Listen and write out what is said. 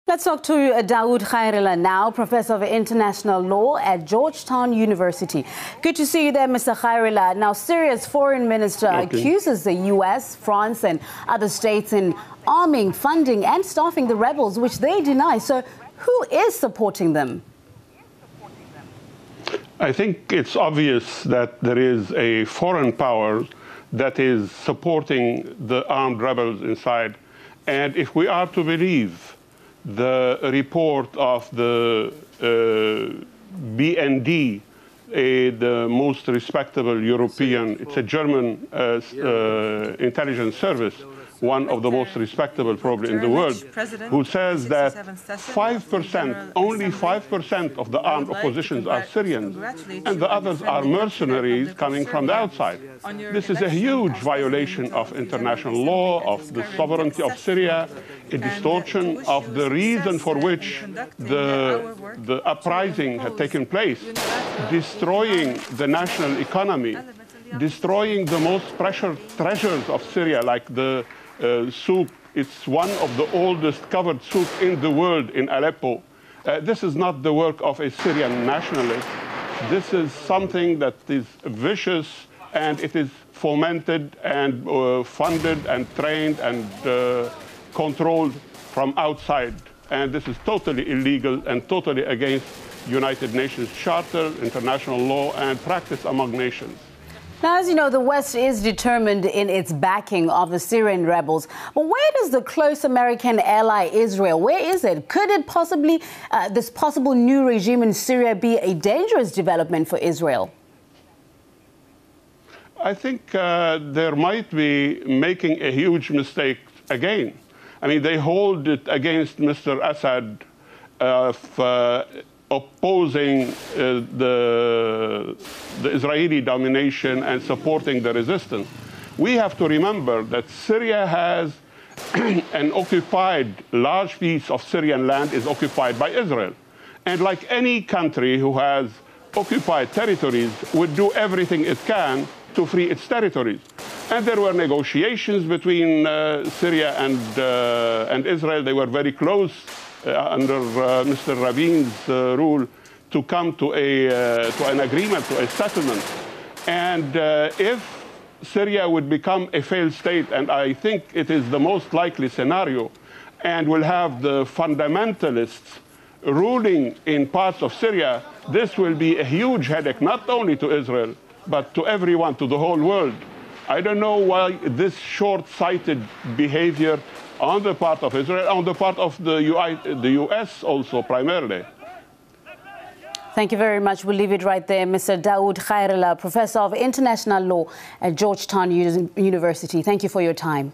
Let's talk to Dawood Khairallah now, Professor of International Law at Georgetown University. Good to see you there, Mr. Khairallah. Now, Syria's foreign minister accuses the U.S., France and other states in arming, funding and staffing the rebels, which they deny. So who is supporting them? I think it's obvious that there is a foreign power that is supporting the armed rebels inside. And if we are to believe the report of the BND, the most respectable European, it's a German intelligence service, one of the most respectable probably in the world, who says that 5%, only 5% of the armed oppositions are Syrians, and the others are mercenaries coming from the outside. This is a huge violation of international law, of the sovereignty of Syria, a distortion of the reason for which the uprising had taken place, destroying the national economy, destroying the most precious treasures of Syria, like the souk. It's one of the oldest covered souk in the world in Aleppo. This is not the work of a Syrian nationalist. This is something that is vicious, and it is fomented and funded and trained and controlled from outside. And this is totally illegal and totally against United Nations Charter, international law, and practice among nations. Now, as you know, the West is determined in its backing of the Syrian rebels. But where does the close American ally Israel, where is it? Could it possibly, this possible new regime in Syria be a dangerous development for Israel? I think there might be making a huge mistake again. I mean, they hold it against Mr. Assad opposing the Israeli domination and supporting the resistance. We have to remember that Syria has an occupied, large piece of Syrian land is occupied by Israel. And like any country who has occupied territories would do everything it can to free its territories. And there were negotiations between Syria and Israel. They were very close under Mr. Rabin's rule to come to an agreement, to a settlement. And if Syria would become a failed state, and I think it is the most likely scenario, and will have the fundamentalists ruling in parts of Syria, this will be a huge headache, not only to Israel, but to everyone, to the whole world. I don't know why this short-sighted behavior on the part of Israel, on the part of the U.S. also primarily. Thank you very much. We'll leave it right there. Mr. Dawood Khairallah, Professor of International Law at Georgetown University. Thank you for your time.